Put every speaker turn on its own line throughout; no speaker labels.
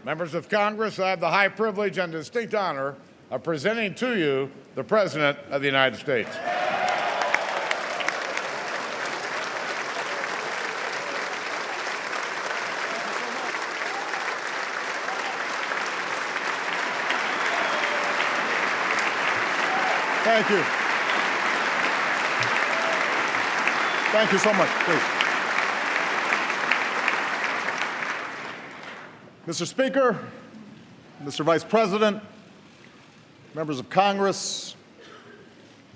Members of Congress, I have the high privilege and distinct honor of presenting to you the President of the United States. Thank you. Thank you so much. Please. Mr. Speaker, Mr. Vice President, members of Congress,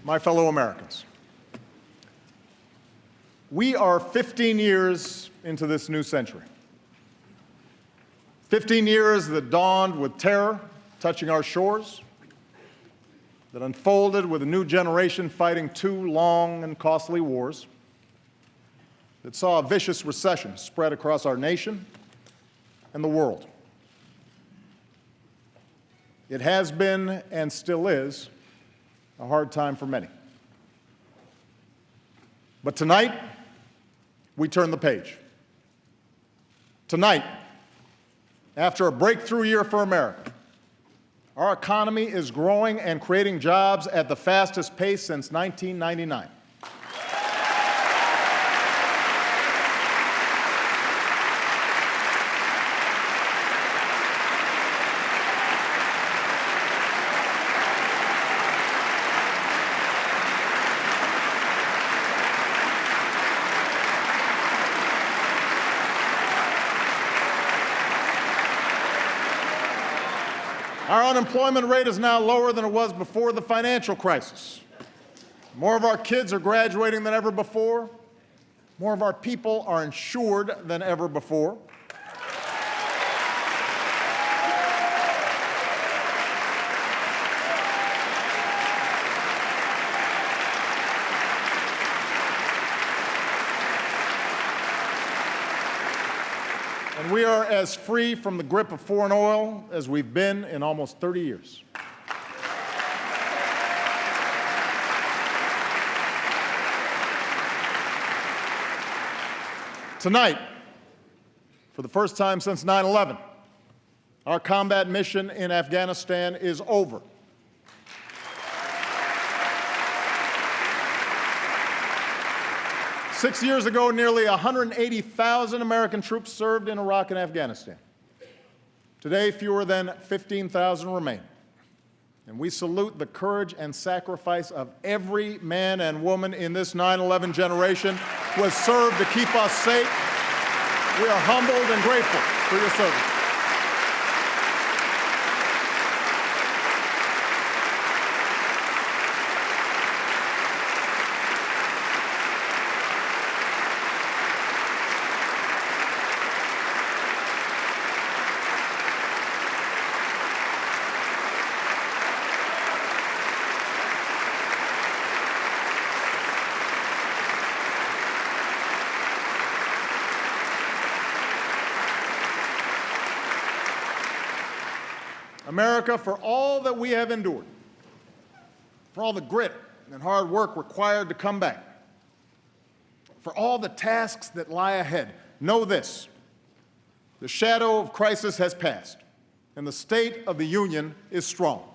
my fellow Americans. We are 15 years into this new century. 15 years that dawned with terror touching our shores, that unfolded with a new generation fighting two long and costly wars, that saw a vicious recession spread across our nation and the world. It has been and still is a hard time for many. But tonight, we turn the page. Tonight, after a breakthrough year for America, our economy is growing and creating jobs at the fastest pace since 1999. Our unemployment rate is now lower than it was before the financial crisis. More of our kids are graduating than ever before. More of our people are insured than ever before. And we are as free from the grip of foreign oil as we've been in almost 30 years. Tonight, for the first time since 9/11, our combat mission in Afghanistan is over. Six years ago, nearly 180,000 American troops served in Iraq and Afghanistan. Today, fewer than 15,000 remain. And we salute the courage and sacrifice of every man and woman in this 9/11 generation who has served to keep us safe. We are humbled and grateful for your service. America, for all that we have endured, for all the grit and hard work required to come back, for all the tasks that lie ahead, know this: the shadow of crisis has passed, and the state of the union is strong.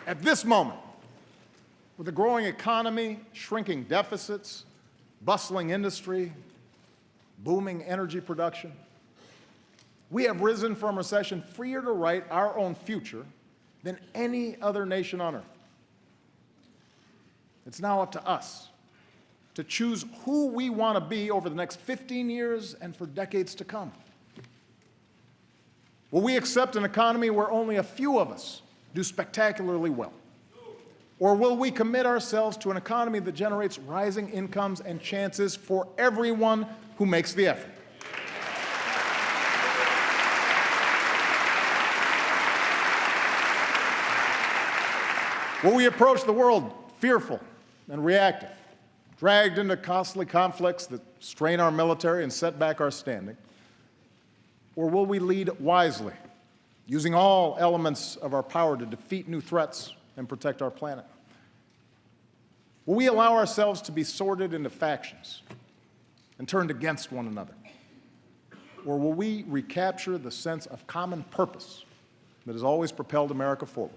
At this moment, with a growing economy, shrinking deficits, bustling industry, booming energy production, we have risen from recession freer to write our own future than any other nation on earth. It's now up to us to choose who we want to be over the next 15 years and for decades to come. Will we accept an economy where only a few of us do spectacularly well? Or will we commit ourselves to an economy that generates rising incomes and chances for everyone who makes the effort? Will we approach the world fearful and reactive, dragged into costly conflicts that strain our military and set back our standing? Or will we lead wisely, using all elements of our power to defeat new threats and protect our planet? Will we allow ourselves to be sorted into factions and turned against one another? Or will we recapture the sense of common purpose that has always propelled America forward?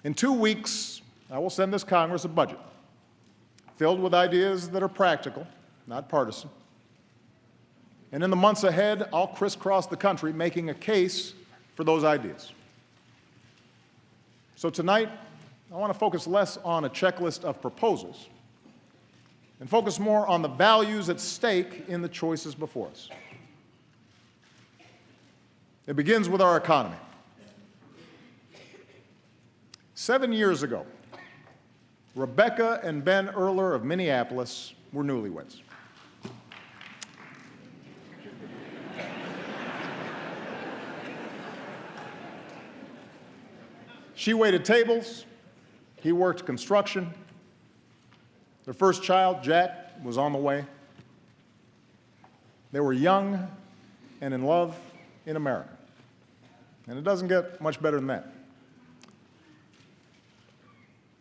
In 2 weeks, I will send this Congress a budget filled with ideas that are practical, not partisan. And in the months ahead, I'll crisscross the country making a case for those ideas. So tonight, I want to focus less on a checklist of proposals and focus more on the values at stake in the choices before us. It begins with our economy. 7 years ago, Rebecca and Ben Earler of Minneapolis were newlyweds. She waited tables, he worked construction. Their first child, Jack, was on the way. They were young and in love in America. And it doesn't get much better than that.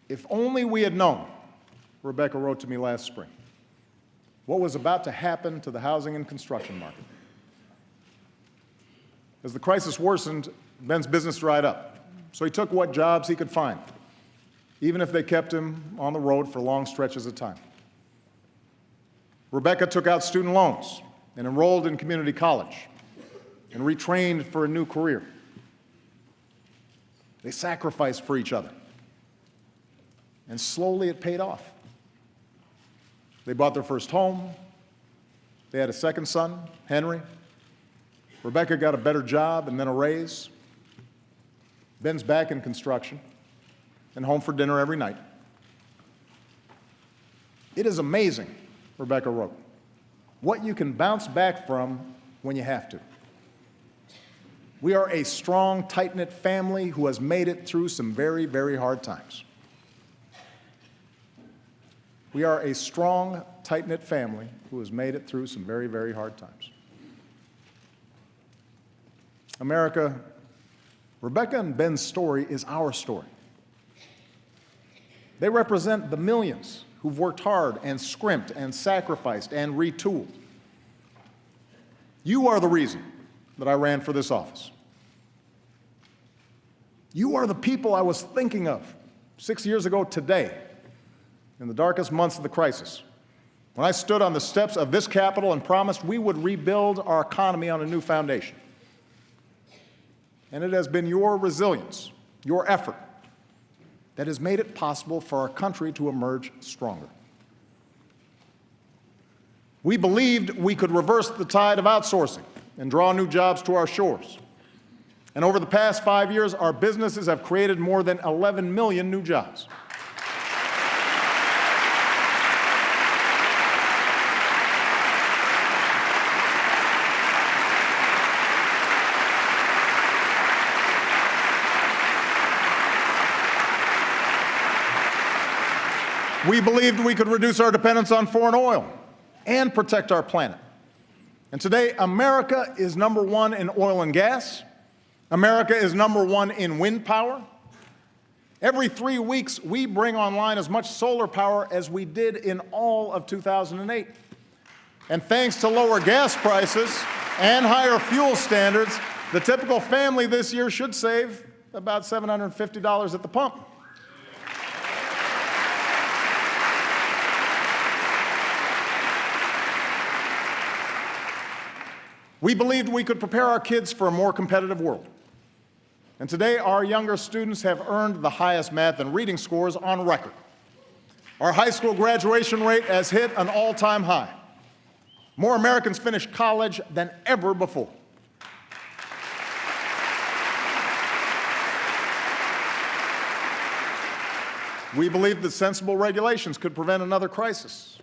If only we had known, Rebecca wrote to me last spring, what was about to happen to the housing and construction market. As the crisis worsened, Ben's business dried up. So he took what jobs he could find, even if they kept him on the road for long stretches of time. Rebecca took out student loans and enrolled in community college and retrained for a new career. They sacrificed for each other. And slowly it paid off. They bought their first home. They had a second son, Henry. Rebecca got a better job and then a raise. Ben's back in construction and home for dinner every night. It is amazing, Rebecca wrote, what you can bounce back from when you have to. We are a strong, tight-knit family who has made it through some very, very hard times. We are a strong, tight-knit family who has made it through some very, very hard times. America, Rebecca and Ben's story is our story. They represent the millions who've worked hard and scrimped and sacrificed and retooled. You are the reason that I ran for this office. You are the people I was thinking of 6 years ago today, in the darkest months of the crisis, when I stood on the steps of this Capitol and promised we would rebuild our economy on a new foundation. And it has been your resilience, your effort, that has made it possible for our country to emerge stronger. We believed we could reverse the tide of outsourcing and draw new jobs to our shores. And over the past 5 years, our businesses have created more than 11 million new jobs. We believed we could reduce our dependence on foreign oil and protect our planet. And today, America is number one in oil and gas. America is number one in wind power. Every 3 weeks, we bring online as much solar power as we did in all of 2008. And thanks to lower gas prices and higher fuel standards, the typical family this year should save about $750 at the pump. We believed we could prepare our kids for a more competitive world. And today, our younger students have earned the highest math and reading scores on record. Our high school graduation rate has hit an all-time high. More Americans finish college than ever before. We believed that sensible regulations could prevent another crisis,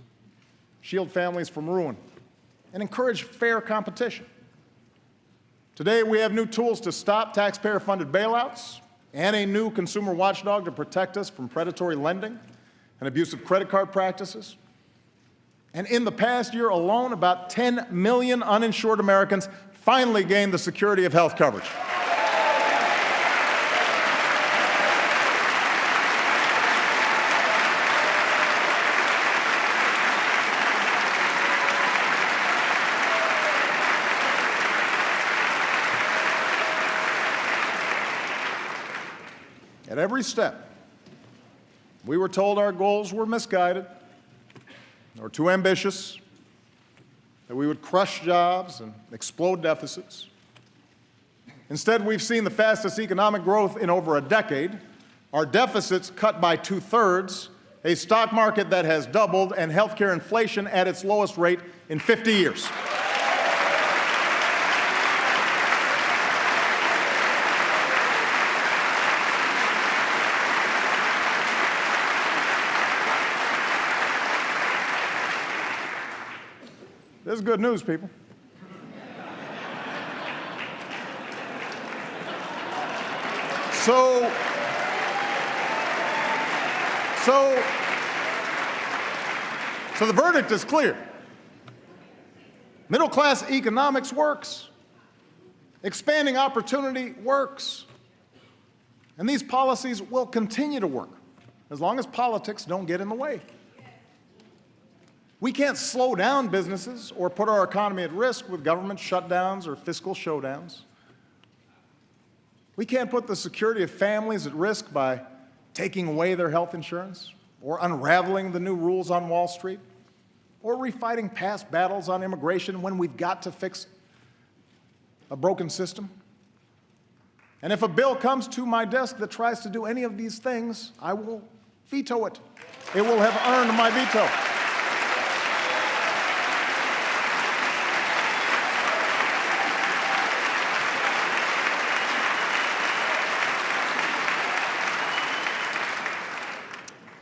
shield families from ruin, and encourage fair competition. Today, we have new tools to stop taxpayer-funded bailouts and a new consumer watchdog to protect us from predatory lending and abusive credit card practices. And in the past year alone, about 10 million uninsured Americans finally gained the security of health coverage. At every step, we were told our goals were misguided or too ambitious, that we would crush jobs and explode deficits. Instead, we've seen the fastest economic growth in over a decade, our deficits cut by 2/3, a stock market that has doubled, and healthcare inflation at its lowest rate in 50 years. This is good news, people. So the verdict is clear. Middle-class economics works. Expanding opportunity works. And these policies will continue to work as long as politics don't get in the way. We can't slow down businesses or put our economy at risk with government shutdowns or fiscal showdowns. We can't put the security of families at risk by taking away their health insurance or unraveling the new rules on Wall Street or refighting past battles on immigration when we've got to fix a broken system. And if a bill comes to my desk that tries to do any of these things, I will veto it. It will have earned my veto.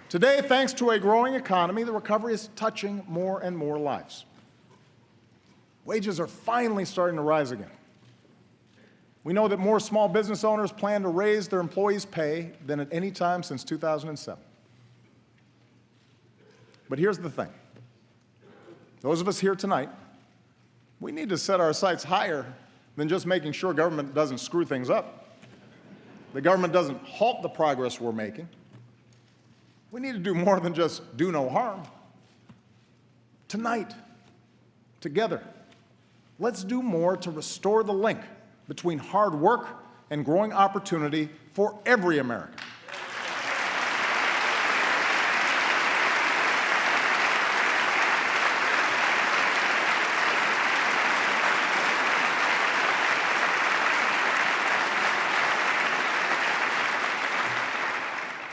Today, thanks to a growing economy, the recovery is touching more and more lives. Wages are finally starting to rise again. We know that more small business owners plan to raise their employees' pay than at any time since 2007. But here's the thing. Those of us here tonight, we need to set our sights higher than just making sure government doesn't screw things up. The government doesn't halt the progress we're making. We need to do more than just do no harm. Tonight, together, let's do more to restore the link between hard work and growing opportunity for every American.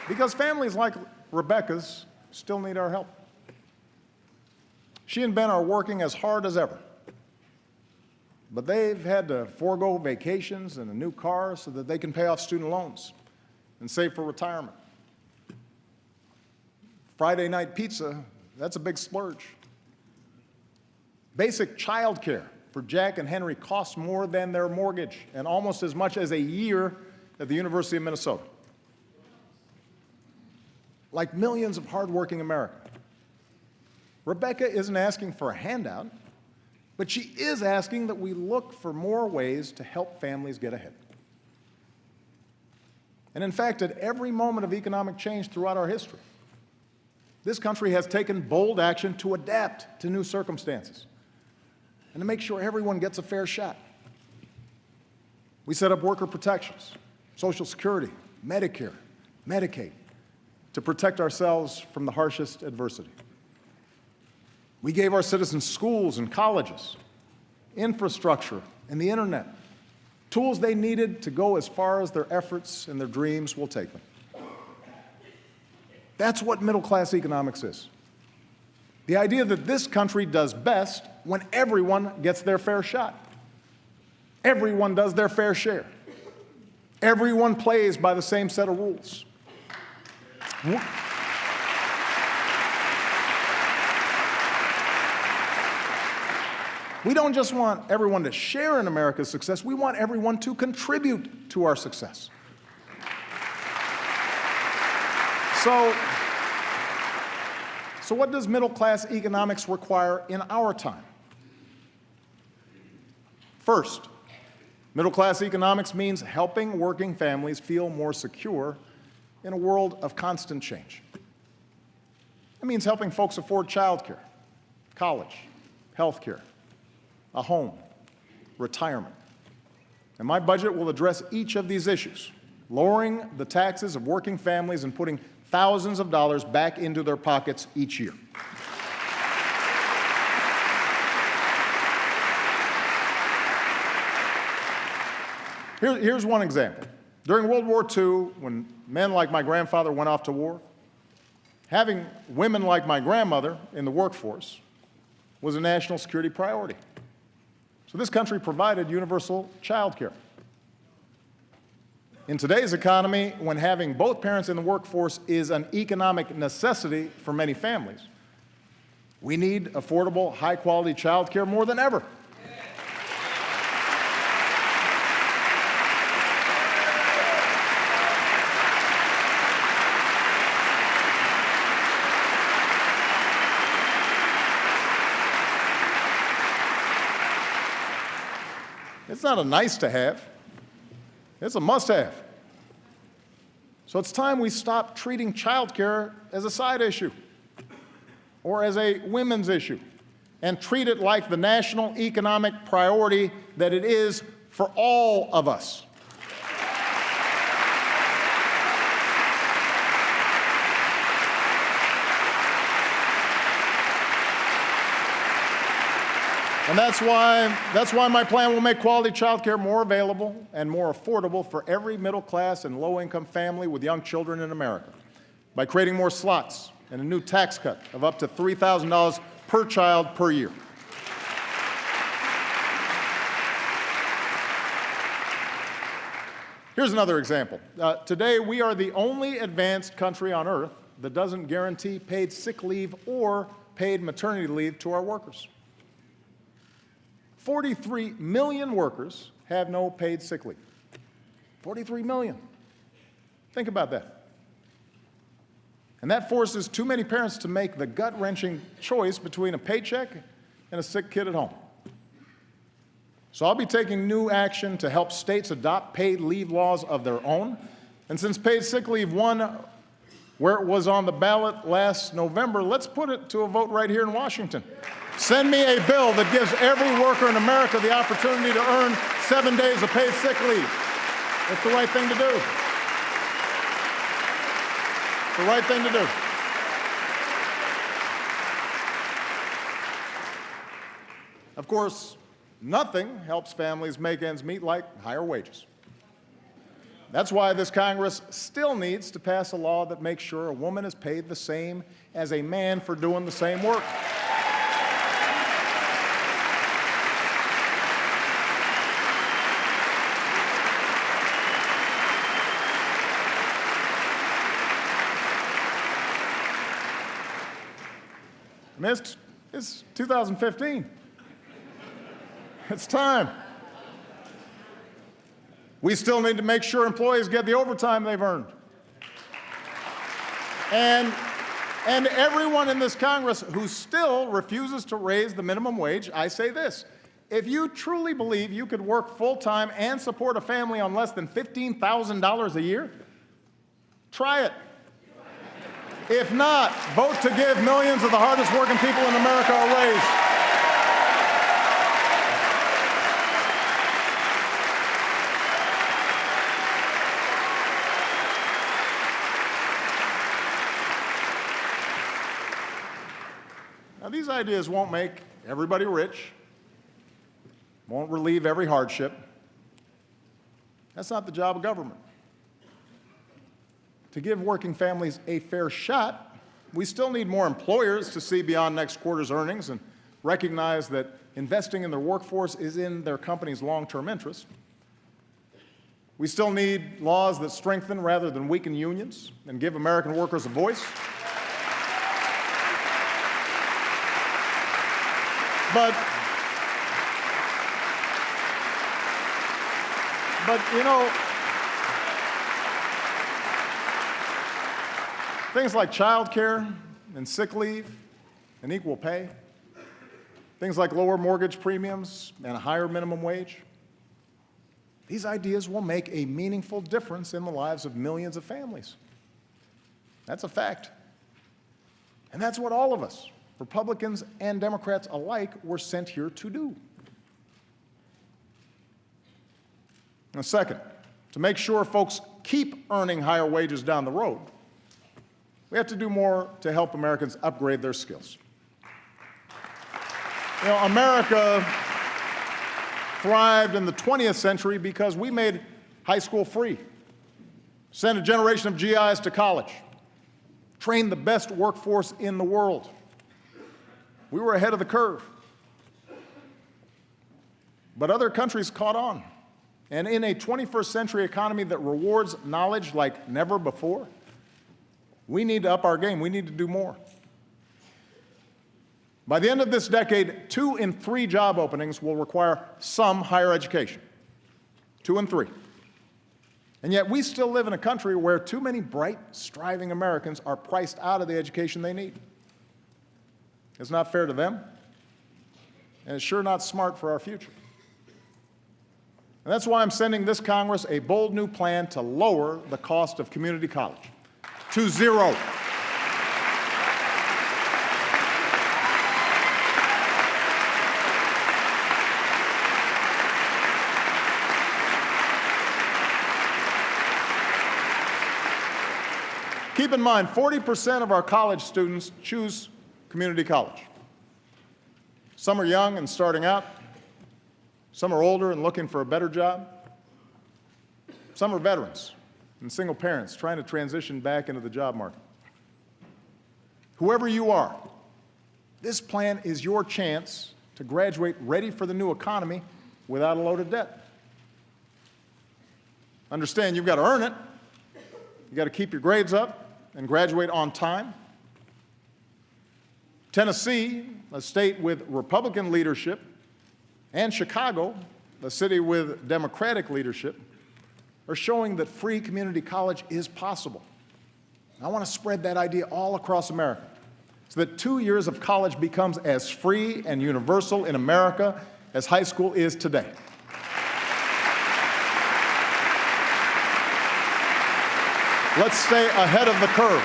Because families like Rebecca's still need our help. She and Ben are working as hard as ever, but they've had to forego vacations and a new car so that they can pay off student loans and save for retirement. Friday night pizza, that's a big splurge. Basic child care for Jack and Henry costs more than their mortgage and almost as much as a year at the University of Minnesota. Like millions of hardworking Americans, Rebecca isn't asking for a handout, but she is asking that we look for more ways to help families get ahead. And in fact, at every moment of economic change throughout our history, this country has taken bold action to adapt to new circumstances and to make sure everyone gets a fair shot. We set up worker protections, Social Security, Medicare, Medicaid, to protect ourselves from the harshest adversity. We gave our citizens schools and colleges, infrastructure, and the internet, tools they needed to go as far as their efforts and their dreams will take them. That's what middle-class economics is. The idea that this country does best when everyone gets their fair shot. Everyone does their fair share. Everyone plays by the same set of rules. We don't just want everyone to share in America's success, we want everyone to contribute to our success. So what does middle-class economics require in our time? First, middle-class economics means helping working families feel more secure in a world of constant change. It means helping folks afford childcare, college, health care, a home, retirement. And my budget will address each of these issues, lowering the taxes of working families and putting thousands of dollars back into their pockets each year. Here's one example. During World War II, when men like my grandfather went off to war, having women like my grandmother in the workforce was a national security priority. So this country provided universal child care. In today's economy, when having both parents in the workforce is an economic necessity for many families, we need affordable, high-quality child care more than ever. It's not a nice to have, it's a must have. So it's time we stop treating child care as a side issue or as a women's issue and treat it like the national economic priority that it is for all of us. And that's why my plan will make quality child care more available and more affordable for every middle-class and low-income family with young children in America, by creating more slots and a new tax cut of up to $3,000 per child per year. Here's another example. Today, we are the only advanced country on earth that doesn't guarantee paid sick leave or paid maternity leave to our workers. 43 million workers have no paid sick leave. 43 million. Think about that. And that forces too many parents to make the gut-wrenching choice between a paycheck and a sick kid at home. So I'll be taking new action to help states adopt paid leave laws of their own. And since paid sick leave won where it was on the ballot last November, let's put it to a vote right here in Washington. Send me a bill that gives every worker in America the opportunity to earn 7 days of paid sick leave. It's the right thing to do. It's the right thing to do. Of course, nothing helps families make ends meet like higher wages. That's why this Congress still needs to pass a law that makes sure a woman is paid the same as a man for doing the same work. I mean, it's 2015. It's time. We still need to make sure employees get the overtime they've earned. And everyone in this Congress who still refuses to raise the minimum wage, I say this: if you truly believe you could work full-time and support a family on less than $15,000 a year, try it. If not, vote to give millions of the hardest working people in America a raise. Now, these ideas won't make everybody rich, won't relieve every hardship. That's not the job of government. To give working families a fair shot, we still need more employers to see beyond next quarter's earnings and recognize that investing in their workforce is in their company's long-term interest. We still need laws that strengthen rather than weaken unions and give American workers a voice. But you know, things like child care and sick leave and equal pay, things like lower mortgage premiums and a higher minimum wage, these ideas will make a meaningful difference in the lives of millions of families. That's a fact. And that's what all of us, Republicans and Democrats alike, were sent here to do. And second, to make sure folks keep earning higher wages down the road, we have to do more to help Americans upgrade their skills. You know, America thrived in the 20th century because we made high school free, sent a generation of GIs to college, trained the best workforce in the world. We were ahead of the curve. But other countries caught on. And in a 21st century economy that rewards knowledge like never before, we need to up our game. We need to do more. By the end of this decade, 2 in 3 job openings will require some higher education. 2 in 3. And yet we still live in a country where too many bright, striving Americans are priced out of the education they need. It's not fair to them, and it's sure not smart for our future. And that's why I'm sending this Congress a bold new plan to lower the cost of community college to zero. Keep in mind, 40% of our college students choose community college. Some are young and starting out. Some are older and looking for a better job. Some are veterans and single parents trying to transition back into the job market. Whoever you are, this plan is your chance to graduate ready for the new economy without a load of debt. Understand, you've got to earn it. You've got to keep your grades up and graduate on time. Tennessee, a state with Republican leadership, and Chicago, a city with Democratic leadership, are showing that free community college is possible. I want to spread that idea all across America so that 2 years of college becomes as free and universal in America as high school is today. Let's stay ahead of the curve.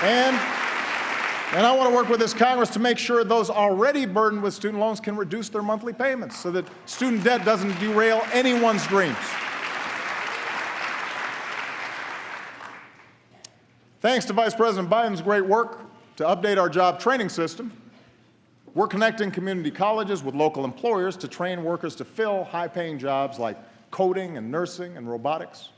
And I want to work with this Congress to make sure those already burdened with student loans can reduce their monthly payments so that student debt doesn't derail anyone's dreams. Thanks to Vice President Biden's great work to update our job training system, we're connecting community colleges with local employers to train workers to fill high-paying jobs like coding and nursing and robotics.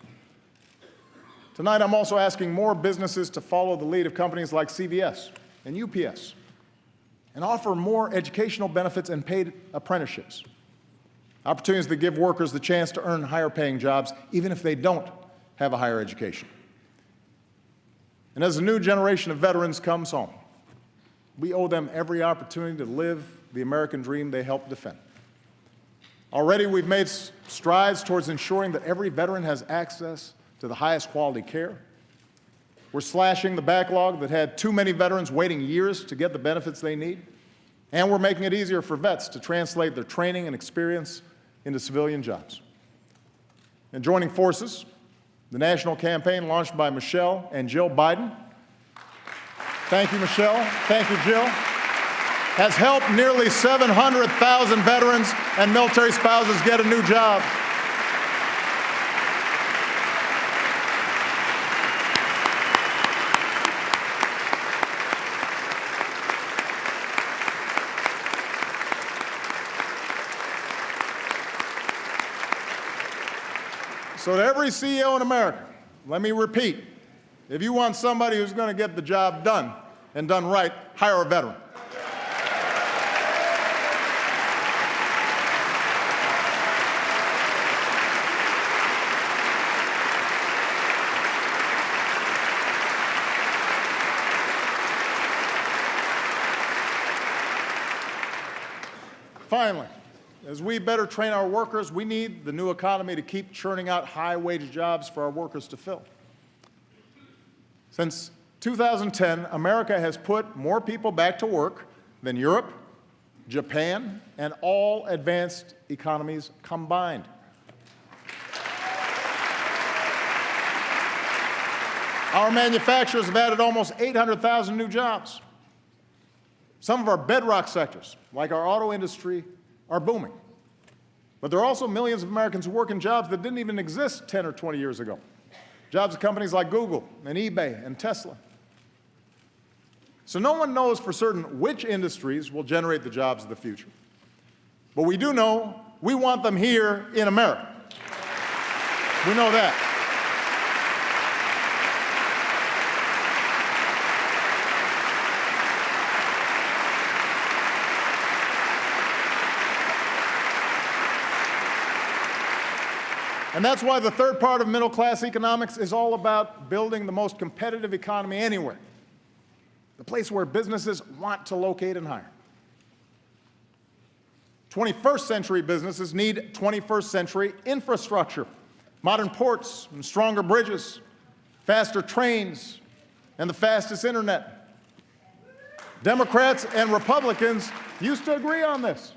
Tonight, I'm also asking more businesses to follow the lead of companies like CVS and UPS and offer more educational benefits and paid apprenticeships, opportunities that give workers the chance to earn higher-paying jobs even if they don't have a higher education. And as a new generation of veterans comes home, we owe them every opportunity to live the American dream they helped defend. Already, we've made strides towards ensuring that every veteran has access to the highest quality care. We're slashing the backlog that had too many veterans waiting years to get the benefits they need. And we're making it easier for vets to translate their training and experience into civilian jobs. And joining forces, the national campaign launched by Michelle and Jill Biden. Thank you, Michelle. Thank you, Jill. Has helped nearly 700,000 veterans and military spouses get a new job. So to every CEO in America, let me repeat, if you want somebody who's going to get the job done and done right, hire a veteran. Finally, as we better train our workers, we need the new economy to keep churning out high-wage jobs for our workers to fill. Since 2010, America has put more people back to work than Europe, Japan, and all advanced economies combined. Our manufacturers have added almost 800,000 new jobs. Some of our bedrock sectors, like our auto industry, are booming. But there are also millions of Americans who work in jobs that didn't even exist 10 or 20 years ago. Jobs at companies like Google and eBay and Tesla. So no one knows for certain which industries will generate the jobs of the future. But we do know we want them here in America. We know that. And that's why the third part of middle-class economics is all about building the most competitive economy anywhere, the place where businesses want to locate and hire. 21st century businesses need 21st century infrastructure, modern ports and stronger bridges, faster trains, and the fastest internet. Democrats and Republicans used to agree on this.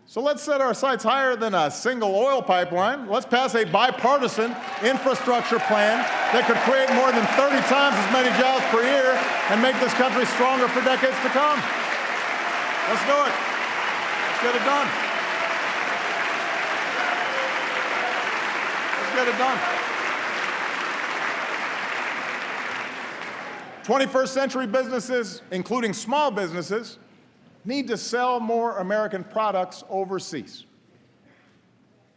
So let's set our sights higher than a single oil pipeline. Let's pass a bipartisan infrastructure plan that could create more than 30 times as many jobs per year and make this country stronger for decades to come. Let's do it. Let's get it done. Let's get it done. 21st century businesses, including small businesses, need to sell more American products overseas.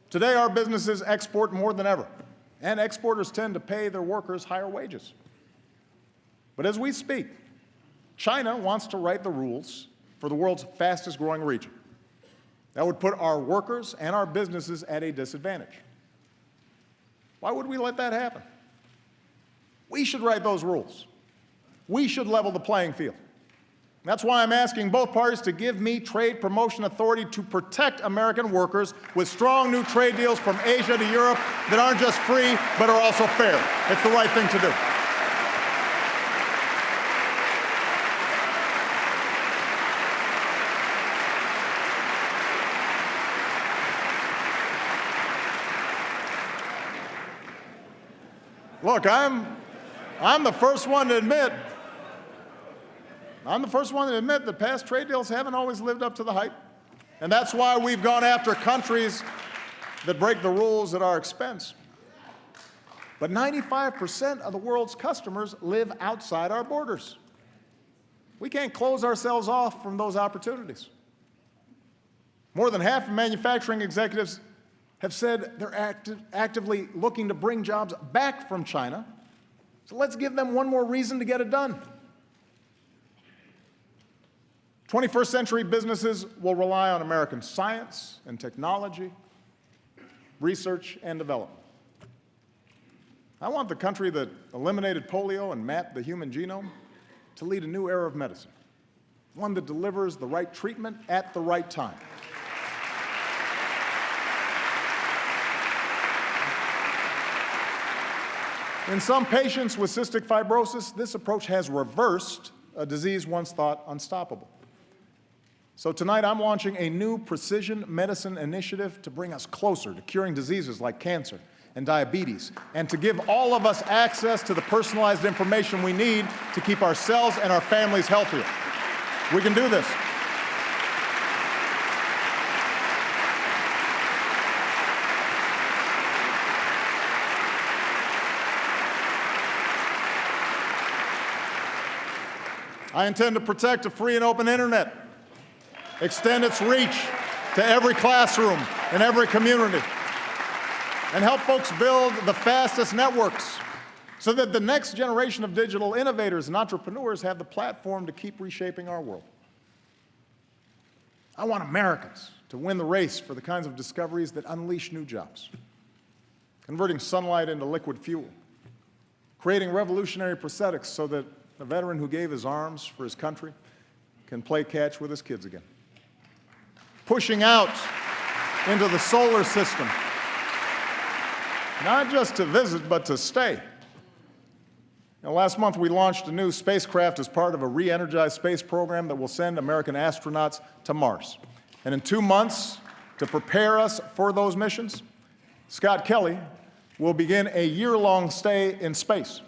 Today, our businesses export more than ever, and exporters tend to pay their workers higher wages. But as we speak, China wants to write the rules for the world's fastest growing region. That would put our workers and our businesses at a disadvantage. Why would we let that happen? We should write those rules. We should level the playing field. That's why I'm asking both parties to give me trade promotion authority to protect American workers with strong new trade deals from Asia to Europe that aren't just free, but are also fair. It's the right thing to do. Look, I'm the first one to admit that past trade deals haven't always lived up to the hype. And that's why we've gone after countries that break the rules at our expense. But 95% of the world's customers live outside our borders. We can't close ourselves off from those opportunities. More than half of manufacturing executives have said they're actively looking to bring jobs back from China. So let's give them one more reason to get it done. 21st century businesses will rely on American science and technology, research and development. I want the country that eliminated polio and mapped the human genome to lead a new era of medicine, one that delivers the right treatment at the right time. In some patients with cystic fibrosis, this approach has reversed a disease once thought unstoppable. So tonight I'm launching a new precision medicine initiative to bring us closer to curing diseases like cancer and diabetes, and to give all of us access to the personalized information we need to keep ourselves and our families healthier. We can do this. I intend to protect a free and open internet, extend its reach to every classroom and every community, and help folks build the fastest networks so that the next generation of digital innovators and entrepreneurs have the platform to keep reshaping our world. I want Americans to win the race for the kinds of discoveries that unleash new jobs, converting sunlight into liquid fuel, creating revolutionary prosthetics so that a veteran who gave his arms for his country can play catch with his kids again, pushing out into the solar system, not just to visit, but to stay. Now, last month, we launched a new spacecraft as part of a re-energized space program that will send American astronauts to Mars. And in 2 months, to prepare us for those missions, Scott Kelly will begin a year-long stay in space.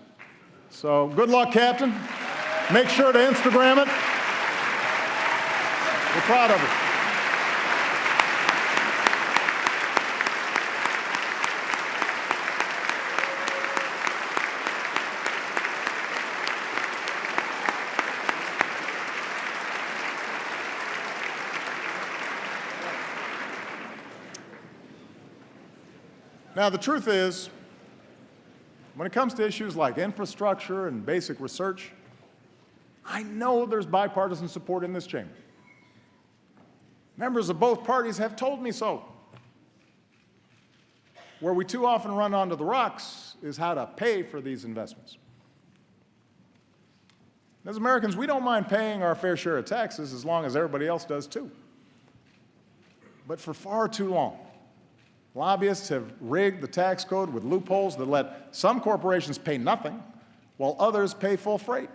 So good luck, Captain. Make sure to Instagram it. We're proud of it. Now, the truth is, when it comes to issues like infrastructure and basic research, I know there's bipartisan support in this chamber. Members of both parties have told me so. Where we too often run onto the rocks is how to pay for these investments. As Americans, we don't mind paying our fair share of taxes as long as everybody else does too. But for far too long, lobbyists have rigged the tax code with loopholes that let some corporations pay nothing while others pay full freight.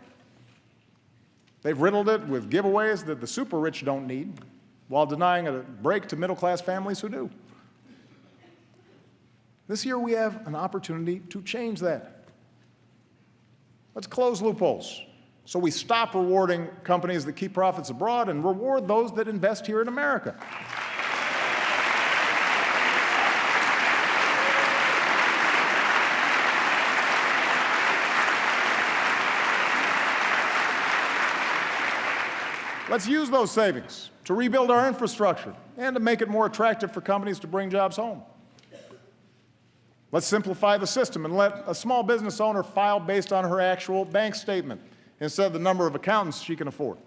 They've riddled it with giveaways that the super rich don't need while denying a break to middle-class families who do. This year we have an opportunity to change that. Let's close loopholes so we stop rewarding companies that keep profits abroad and reward those that invest here in America. Let's use those savings to rebuild our infrastructure and to make it more attractive for companies to bring jobs home. Let's simplify the system and let a small business owner file based on her actual bank statement instead of the number of accountants she can afford.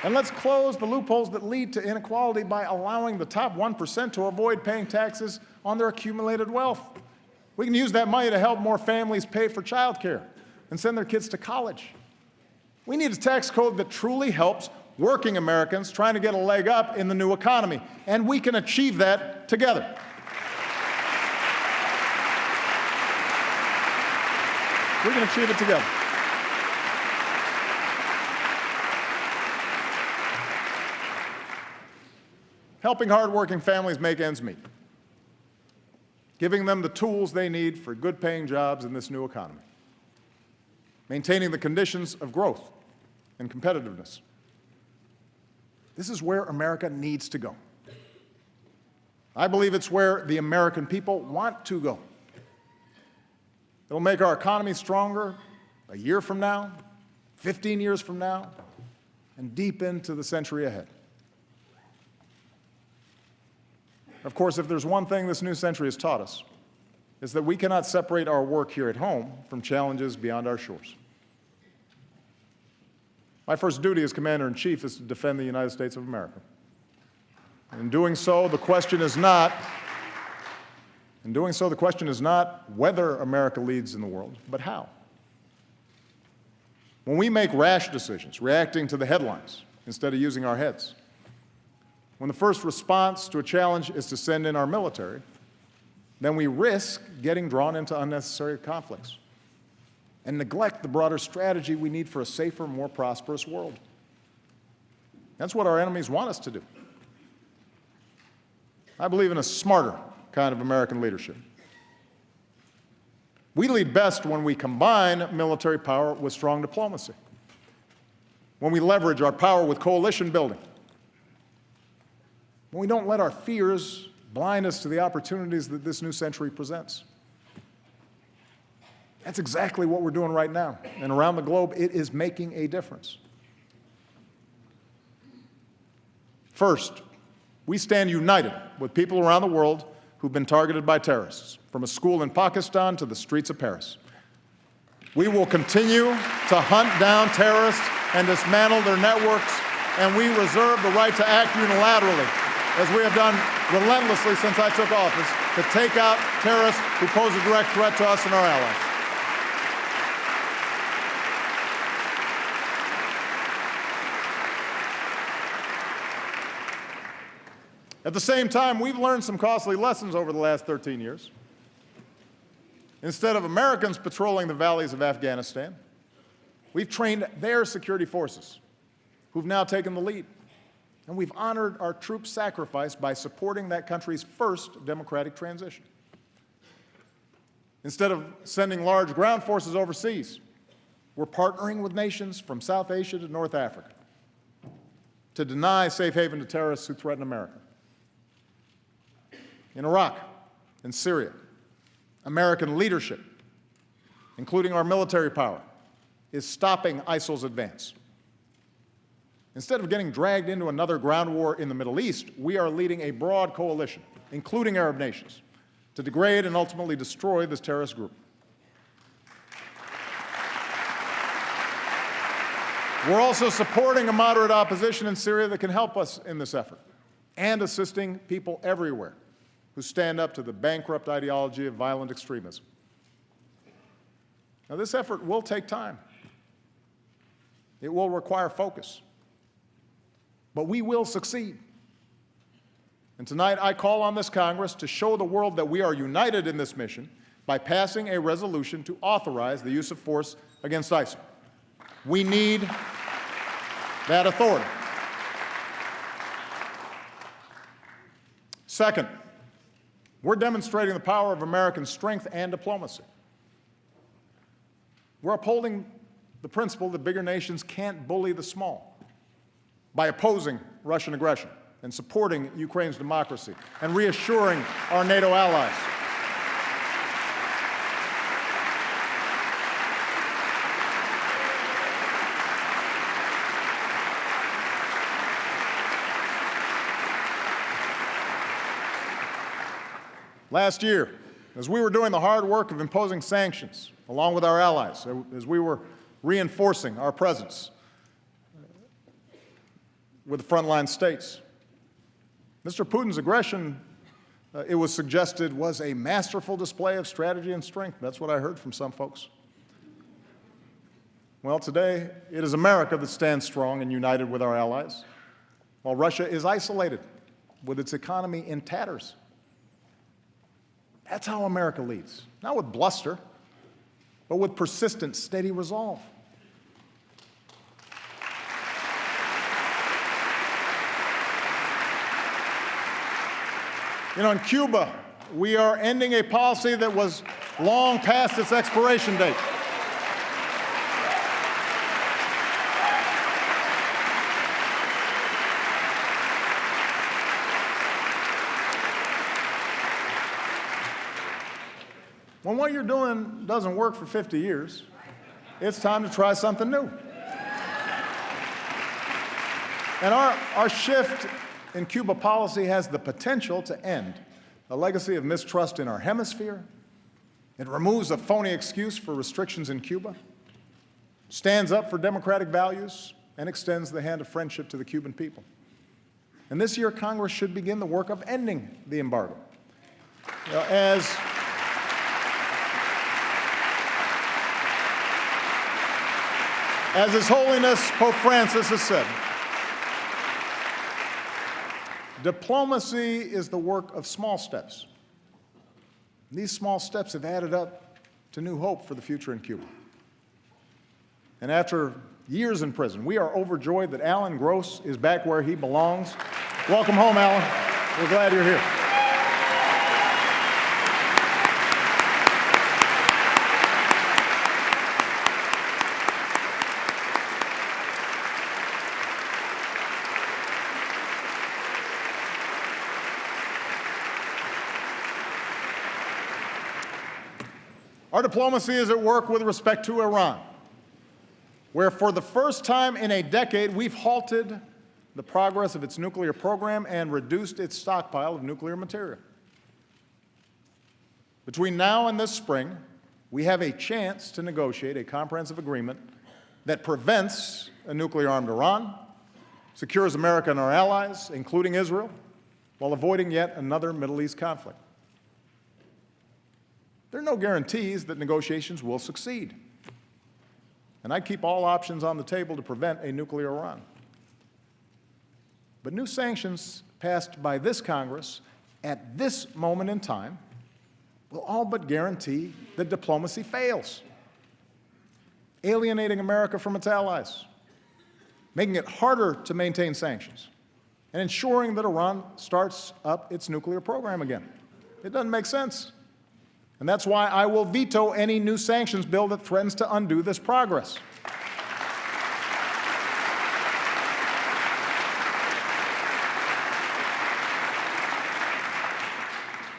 And let's close the loopholes that lead to inequality by allowing the top 1% to avoid paying taxes on their accumulated wealth. We can use that money to help more families pay for child care and send their kids to college. We need a tax code that truly helps working Americans trying to get a leg up in the new economy, and we can achieve that together. We can achieve it together. Helping hardworking families make ends meet, giving them the tools they need for good-paying jobs in this new economy, maintaining the conditions of growth and competitiveness. This is where America needs to go. I believe it's where the American people want to go. It'll make our economy stronger a year from now, 15 years from now, and deep into the century ahead. Of course, if there's one thing this new century has taught us, it's that we cannot separate our work here at home from challenges beyond our shores. My first duty as Commander-in-Chief is to defend the United States of America. In doing so, the question is not whether America leads in the world, but how. When we make rash decisions, reacting to the headlines instead of using our heads, when the first response to a challenge is to send in our military, then we risk getting drawn into unnecessary conflicts and neglect the broader strategy we need for a safer, more prosperous world. That's what our enemies want us to do. I believe in a smarter kind of American leadership. We lead best when we combine military power with strong diplomacy, when we leverage our power with coalition building, when we don't let our fears blind us to the opportunities that this new century presents. That's exactly what we're doing right now. And around the globe, it is making a difference. First, we stand united with people around the world who've been targeted by terrorists, from a school in Pakistan to the streets of Paris. We will continue to hunt down terrorists and dismantle their networks, and we reserve the right to act unilaterally, as we have done relentlessly since I took office, to take out terrorists who pose a direct threat to us and our allies. At the same time, we've learned some costly lessons over the last 13 years. Instead of Americans patrolling the valleys of Afghanistan, we've trained their security forces, who've now taken the lead. And we've honored our troops' sacrifice by supporting that country's first democratic transition. Instead of sending large ground forces overseas, we're partnering with nations from South Asia to North Africa to deny safe haven to terrorists who threaten America. In Iraq and Syria, American leadership, including our military power, is stopping ISIL's advance. Instead of getting dragged into another ground war in the Middle East, we are leading a broad coalition, including Arab nations, to degrade and ultimately destroy this terrorist group. We're also supporting a moderate opposition in Syria that can help us in this effort, and assisting people everywhere who stand up to the bankrupt ideology of violent extremism. Now, this effort will take time. It will require focus. But we will succeed. And tonight, I call on this Congress to show the world that we are united in this mission by passing a resolution to authorize the use of force against ISIL. We need that authority. Second, we're demonstrating the power of American strength and diplomacy. We're upholding the principle that bigger nations can't bully the small by opposing Russian aggression and supporting Ukraine's democracy and reassuring our NATO allies. Last year, as we were doing the hard work of imposing sanctions, along with our allies, as we were reinforcing our presence with the frontline states, Mr. Putin's aggression, it was suggested, was a masterful display of strategy and strength. That's what I heard from some folks. Well, today, it is America that stands strong and united with our allies, while Russia is isolated with its economy in tatters. That's how America leads, not with bluster, but with persistent, steady resolve. You know, in Cuba, we are ending a policy that was long past its expiration date. When what you're doing doesn't work for 50 years, it's time to try something new. And our shift in Cuba policy has the potential to end a legacy of mistrust in our hemisphere. It removes a phony excuse for restrictions in Cuba, stands up for democratic values, and extends the hand of friendship to the Cuban people. And this year, Congress should begin the work of ending the embargo. You know, as His Holiness Pope Francis has said, diplomacy is the work of small steps. These small steps have added up to new hope for the future in Cuba. And after years in prison, we are overjoyed that Alan Gross is back where he belongs. Welcome home, Alan. We're glad you're here. Our diplomacy is at work with respect to Iran, where for the first time in a decade, we've halted the progress of its nuclear program and reduced its stockpile of nuclear material. Between now and this spring, we have a chance to negotiate a comprehensive agreement that prevents a nuclear-armed Iran, secures America and our allies, including Israel, while avoiding yet another Middle East conflict. There are no guarantees that negotiations will succeed, and I keep all options on the table to prevent a nuclear Iran. But new sanctions passed by this Congress at this moment in time will all but guarantee that diplomacy fails, alienating America from its allies, making it harder to maintain sanctions, and ensuring that Iran starts up its nuclear program again. It doesn't make sense. And that's why I will veto any new sanctions bill that threatens to undo this progress.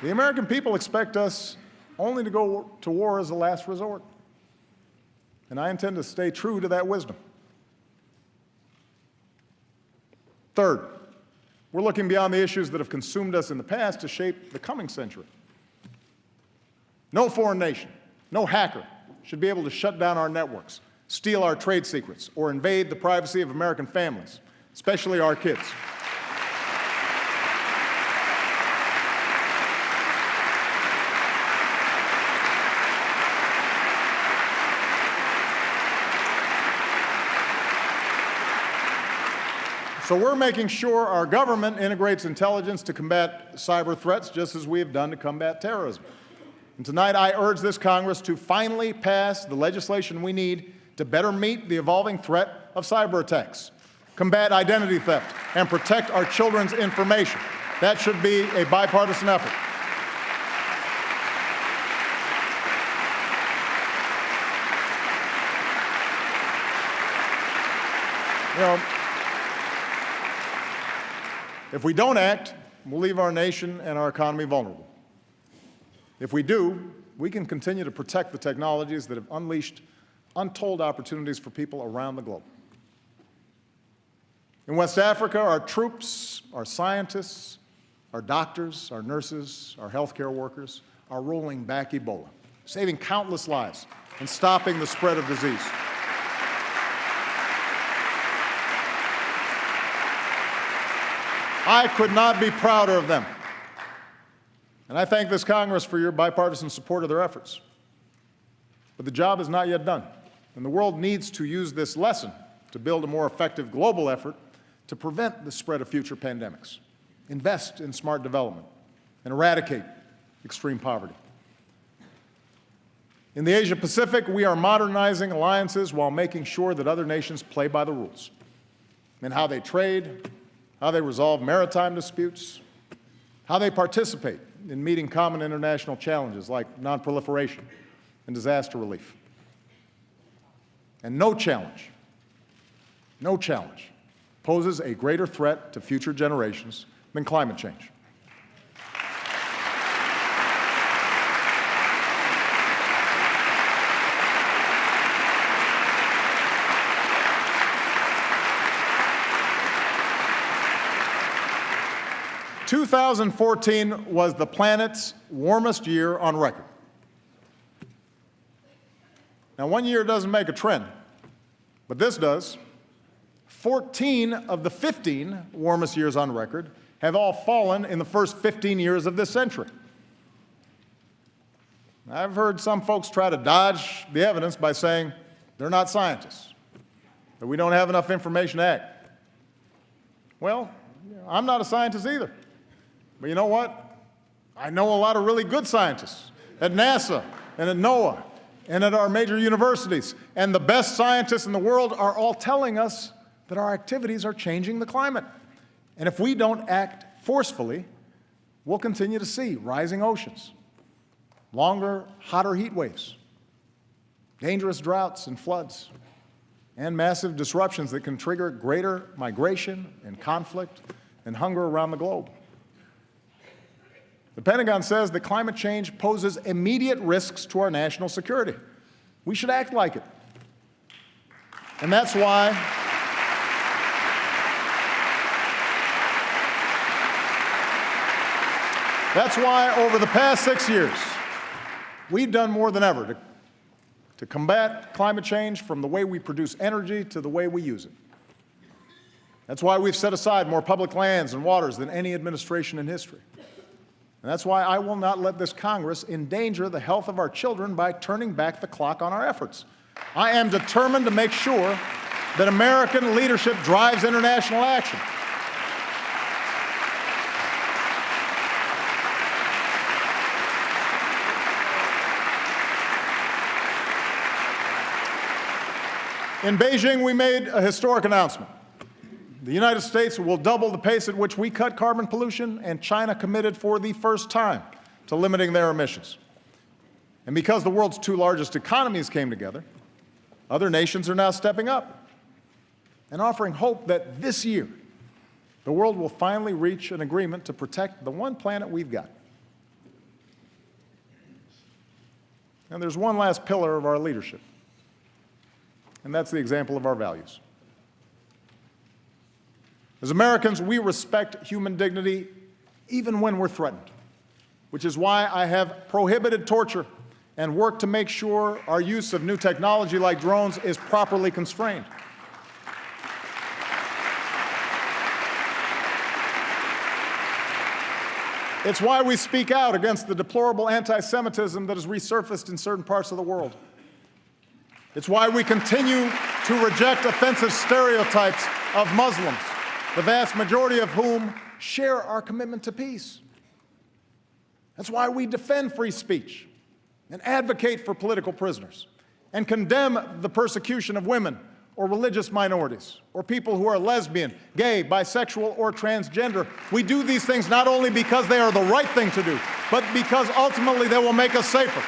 The American people expect us only to go to war as a last resort. And I intend to stay true to that wisdom. Third, we're looking beyond the issues that have consumed us in the past to shape the coming century. No foreign nation, no hacker should be able to shut down our networks, steal our trade secrets, or invade the privacy of American families, especially our kids. So we're making sure our government integrates intelligence to combat cyber threats, just as we have done to combat terrorism. And tonight I urge this Congress to finally pass the legislation we need to better meet the evolving threat of cyber attacks, combat identity theft, and protect our children's information. That should be a bipartisan effort. You know, if we don't act, we'll leave our nation and our economy vulnerable. If we do, we can continue to protect the technologies that have unleashed untold opportunities for people around the globe. In West Africa, our troops, our scientists, our doctors, our nurses, our healthcare workers are rolling back Ebola, saving countless lives and stopping the spread of disease. I could not be prouder of them. And I thank this Congress for your bipartisan support of their efforts. But the job is not yet done, and the world needs to use this lesson to build a more effective global effort to prevent the spread of future pandemics, invest in smart development, and eradicate extreme poverty. In the Asia-Pacific, we are modernizing alliances while making sure that other nations play by the rules in how they trade, how they resolve maritime disputes, how they participate in meeting common international challenges like nonproliferation and disaster relief. And no challenge poses a greater threat to future generations than climate change. – 2014 was the planet's warmest year on record. Now, one year doesn't make a trend, but this does. 14 of the 15 warmest years on record have all fallen in the first 15 years of this century. I've heard some folks try to dodge the evidence by saying they're not scientists, that we don't have enough information to act. Well, I'm not a scientist either. But you know what? I know a lot of really good scientists at NASA and at NOAA and at our major universities. And the best scientists in the world are all telling us that our activities are changing the climate. And if we don't act forcefully, we'll continue to see rising oceans, longer, hotter heat waves, dangerous droughts and floods, and massive disruptions that can trigger greater migration and conflict and hunger around the globe. The Pentagon says that climate change poses immediate risks to our national security. We should act like it. And that's why over the past 6 years, we've done more than ever to combat climate change, from the way we produce energy to the way we use it. That's why we've set aside more public lands and waters than any administration in history. And that's why I will not let this Congress endanger the health of our children by turning back the clock on our efforts. I am determined to make sure that American leadership drives international action. In Beijing, we made a historic announcement. The United States will double the pace at which we cut carbon pollution, and China committed for the first time to limiting their emissions. And because the world's two largest economies came together, other nations are now stepping up and offering hope that this year the world will finally reach an agreement to protect the one planet we've got. And there's one last pillar of our leadership, and that's the example of our values. As Americans, we respect human dignity even when we're threatened, which is why I have prohibited torture and worked to make sure our use of new technology like drones is properly constrained. It's why we speak out against the deplorable anti-Semitism that has resurfaced in certain parts of the world. It's why we continue to reject offensive stereotypes of Muslims, the vast majority of whom share our commitment to peace. That's why we defend free speech and advocate for political prisoners and condemn the persecution of women or religious minorities or people who are lesbian, gay, bisexual, or transgender. We do these things not only because they are the right thing to do, but because ultimately they will make us safer.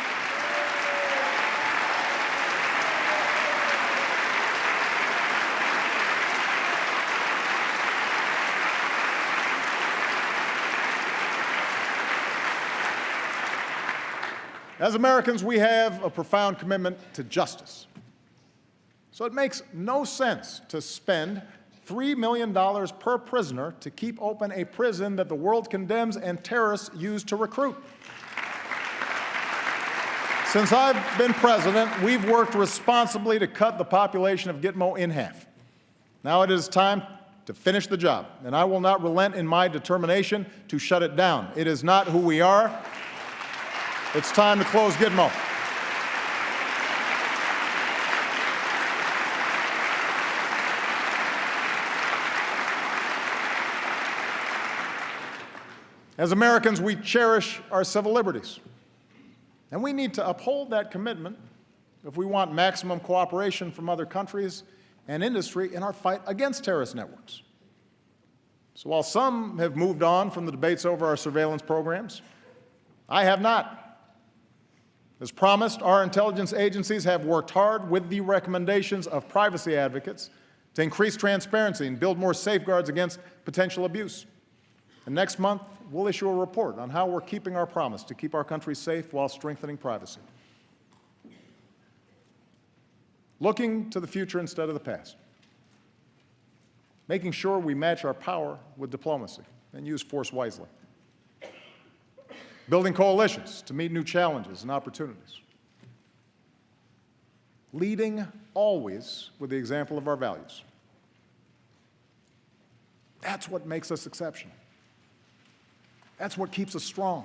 As Americans, we have a profound commitment to justice. So it makes no sense to spend $3 million per prisoner to keep open a prison that the world condemns and terrorists use to recruit. Since I've been president, we've worked responsibly to cut the population of Gitmo in half. Now it is time to finish the job, and I will not relent in my determination to shut it down. It is not who we are. It's time to close Gitmo. As Americans, we cherish our civil liberties, and we need to uphold that commitment if we want maximum cooperation from other countries and industry in our fight against terrorist networks. So while some have moved on from the debates over our surveillance programs, I have not. As promised, our intelligence agencies have worked hard with the recommendations of privacy advocates to increase transparency and build more safeguards against potential abuse. And next month, we'll issue a report on how we're keeping our promise to keep our country safe while strengthening privacy. Looking to the future instead of the past. Making sure we match our power with diplomacy and use force wisely. Building coalitions to meet new challenges and opportunities. Leading always with the example of our values. That's what makes us exceptional. That's what keeps us strong.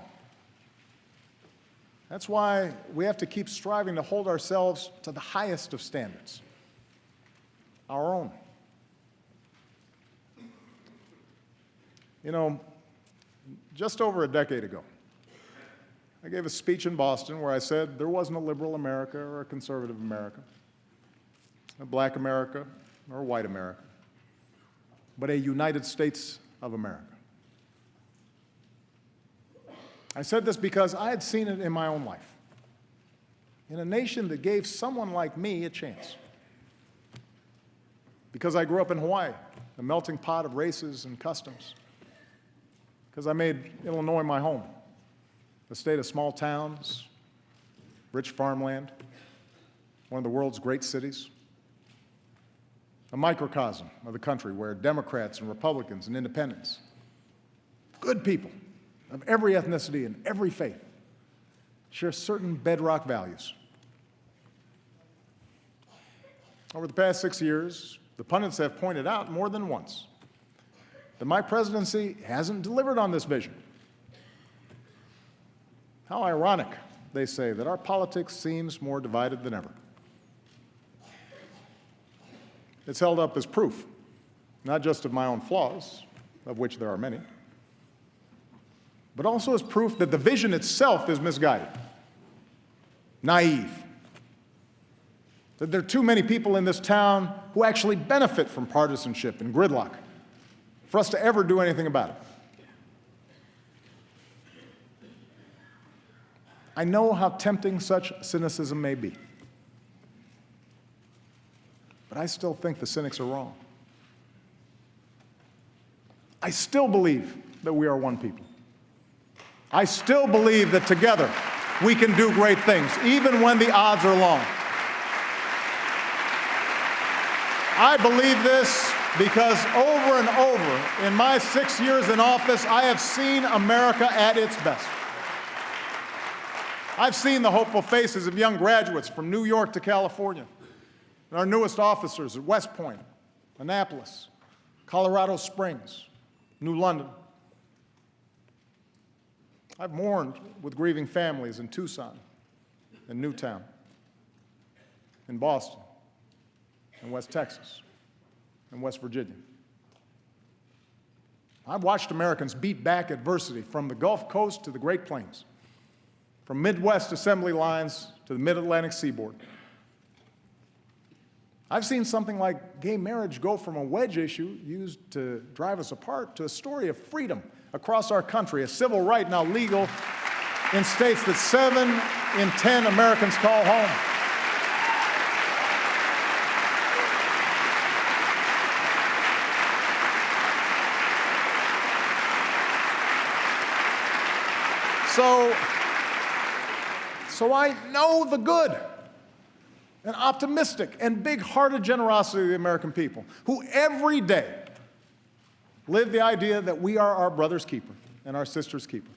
That's why we have to keep striving to hold ourselves to the highest of standards, our own. You know, just over a decade ago, I gave a speech in Boston where I said there wasn't a liberal America or a conservative America, a black America or a white America, but a United States of America. I said this because I had seen it in my own life, in a nation that gave someone like me a chance. Because I grew up in Hawaii, a melting pot of races and customs. Because I made Illinois my home. A state of small towns, rich farmland, one of the world's great cities, a microcosm of the country where Democrats and Republicans and independents, good people of every ethnicity and every faith, share certain bedrock values. Over the past 6 years, the pundits have pointed out more than once that my presidency hasn't delivered on this vision. How ironic, they say, that our politics seems more divided than ever. It's held up as proof, not just of my own flaws, of which there are many, but also as proof that the vision itself is misguided, naive, that there are too many people in this town who actually benefit from partisanship and gridlock for us to ever do anything about it. I know how tempting such cynicism may be, but I still think the cynics are wrong. I still believe that we are one people. I still believe that together we can do great things, even when the odds are long. I believe this because over and over in my 6 years in office, I have seen America at its best. I've seen the hopeful faces of young graduates from New York to California, and our newest officers at West Point, Annapolis, Colorado Springs, New London. I've mourned with grieving families in Tucson and Newtown, in Boston, in West Texas, and West Virginia. I've watched Americans beat back adversity from the Gulf Coast to the Great Plains, from Midwest assembly lines to the Mid-Atlantic seaboard. I've seen something like gay marriage go from a wedge issue used to drive us apart to a story of freedom across our country, a civil right now legal in states that 7 in 10 Americans call home. So I know the good and optimistic and big-hearted generosity of the American people, who every day live the idea that we are our brother's keeper and our sister's keeper.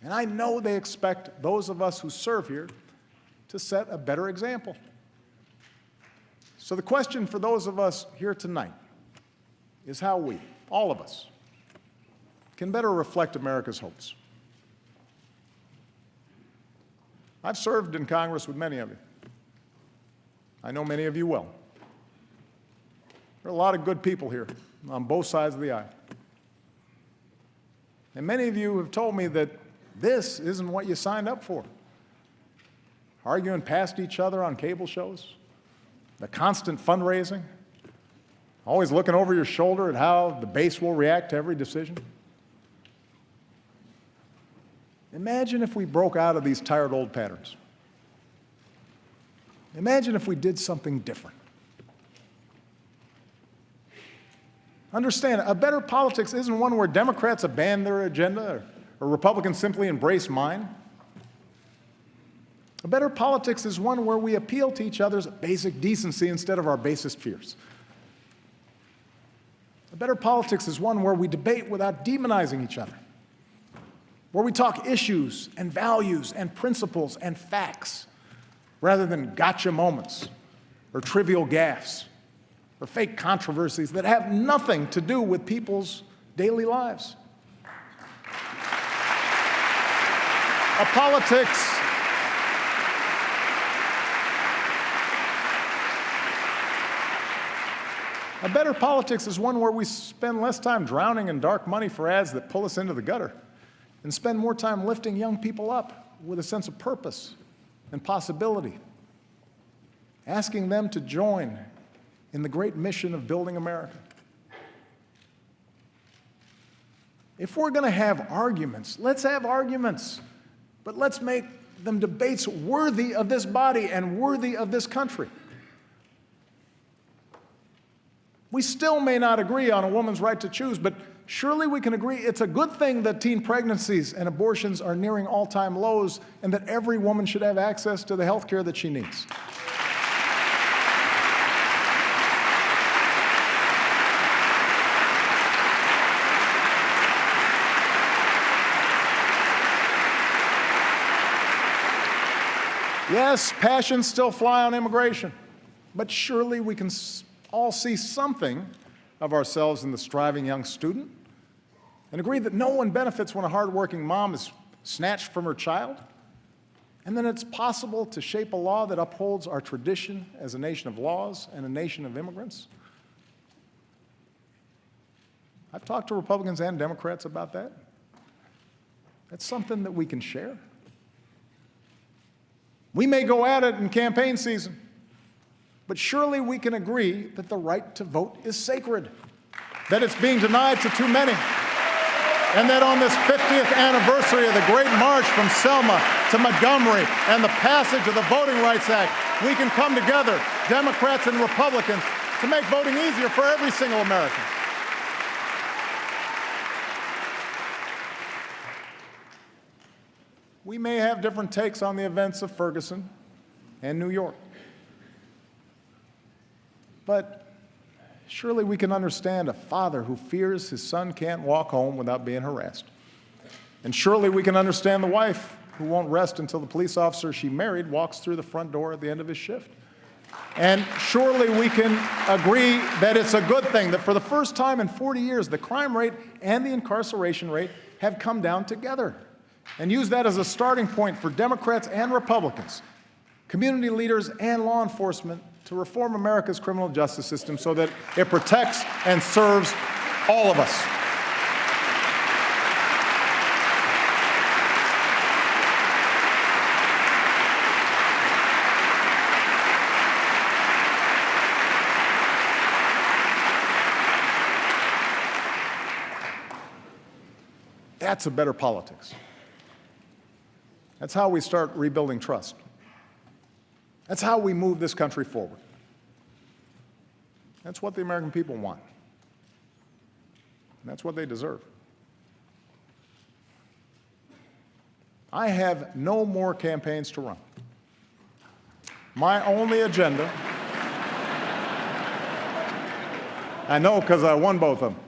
And I know they expect those of us who serve here to set a better example. So the question for those of us here tonight is how we, all of us, can better reflect America's hopes. I've served in Congress with many of you. I know many of you well. There are a lot of good people here on both sides of the aisle. And many of you have told me that this isn't what you signed up for. Arguing past each other on cable shows, the constant fundraising, always looking over your shoulder at how the base will react to every decision. Imagine if we broke out of these tired old patterns. Imagine if we did something different. Understand, a better politics isn't one where Democrats abandon their agenda or Republicans simply embrace mine. A better politics is one where we appeal to each other's basic decency instead of our basest fears. A better politics is one where we debate without demonizing each other, where we talk issues and values and principles and facts rather than gotcha moments or trivial gaffes or fake controversies that have nothing to do with people's daily lives. A better politics is one where we spend less time drowning in dark money for ads that pull us into the gutter and spend more time lifting young people up with a sense of purpose and possibility, asking them to join in the great mission of building America. If we're going to have arguments, let's have arguments, but let's make them debates worthy of this body and worthy of this country. We still may not agree on a woman's right to choose, but surely we can agree it's a good thing that teen pregnancies and abortions are nearing all-time lows and that every woman should have access to the health care that she needs. Yes, passions still fly on immigration, but surely we can all see something of ourselves in the striving young student and agree that no one benefits when a hardworking mom is snatched from her child, and then it's possible to shape a law that upholds our tradition as a nation of laws and a nation of immigrants. I've talked to Republicans and Democrats about that. That's something that we can share. We may go at it in campaign season, but surely we can agree that the right to vote is sacred, that it's being denied to too many, and that on this 50th anniversary of the Great March from Selma to Montgomery and the passage of the Voting Rights Act, we can come together, Democrats and Republicans, to make voting easier for every single American. We may have different takes on the events of Ferguson and New York, but surely we can understand a father who fears his son can't walk home without being harassed. And surely we can understand the wife who won't rest until the police officer she married walks through the front door at the end of his shift. And surely we can agree that it's a good thing that for the first time in 40 years, the crime rate and the incarceration rate have come down together. And use that as a starting point for Democrats and Republicans, community leaders and law enforcement to reform America's criminal justice system so that it protects and serves all of us. That's a better politics. That's how we start rebuilding trust. That's how we move this country forward. That's what the American people want. And that's what they deserve. I have no more campaigns to run. My only agenda, I know because I won both of them.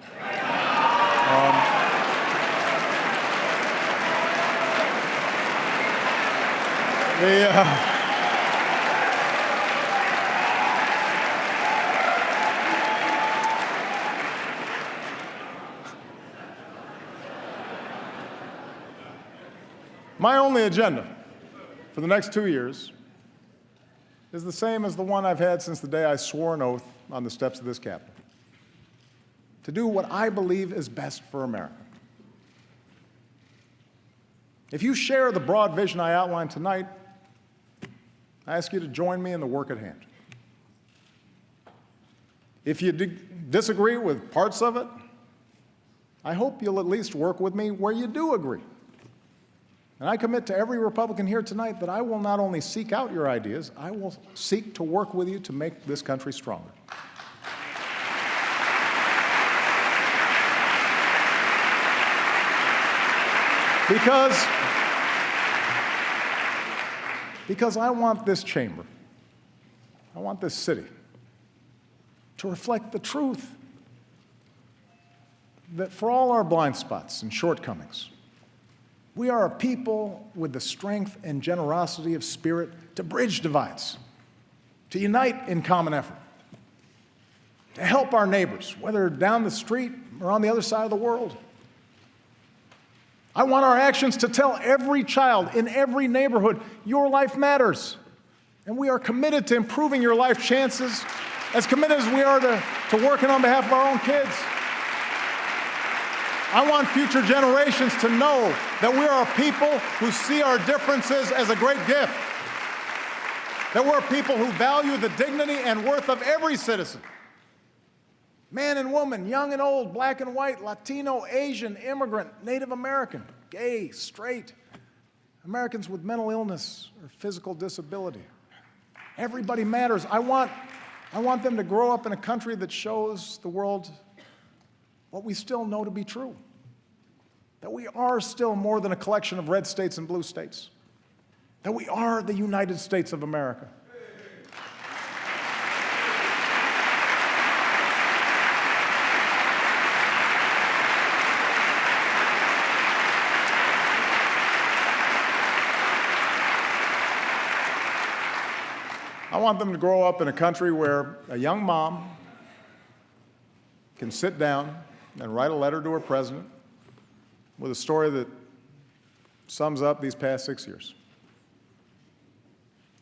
My only agenda for the next 2 years is the same as the one I've had since the day I swore an oath on the steps of this Capitol: to do what I believe is best for America. If you share the broad vision I outlined tonight, I ask you to join me in the work at hand. If you disagree with parts of it, I hope you'll at least work with me where you do agree. And I commit to every Republican here tonight that I will not only seek out your ideas, I will seek to work with you to make this country stronger. Because I want this chamber, I want this city to reflect the truth that for all our blind spots and shortcomings, we are a people with the strength and generosity of spirit to bridge divides, to unite in common effort, to help our neighbors, whether down the street or on the other side of the world. I want our actions to tell every child in every neighborhood, your life matters. And we are committed to improving your life chances, as committed as we are to working on behalf of our own kids. I want future generations to know that we are a people who see our differences as a great gift, that we're a people who value the dignity and worth of every citizen. Man and woman, young and old, black and white, Latino, Asian, immigrant, Native American, gay, straight, Americans with mental illness or physical disability. Everybody matters. I want them to grow up in a country that shows the world what we still know to be true, that we are still more than a collection of red states and blue states, that we are the United States of America. I want them to grow up in a country where a young mom can sit down and write a letter to her president with a story that sums up these past 6 years.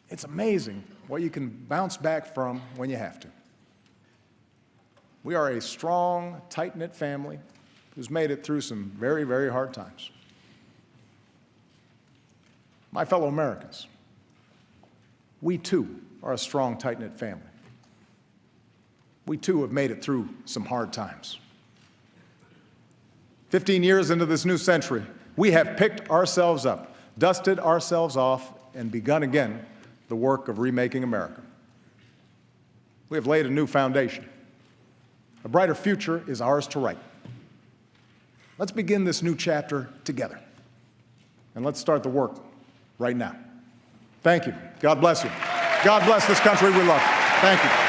It's amazing what you can bounce back from when you have to. We are a strong, tight-knit family who's made it through some very, very hard times. My fellow Americans, we too are a strong, tight-knit family. We too have made it through some hard times. 15 years into this new century, we have picked ourselves up, dusted ourselves off, and begun again the work of remaking America. We have laid a new foundation. A brighter future is ours to write. Let's begin this new chapter together, and let's start the work right now. Thank you. God bless you. God bless this country we love. Thank you.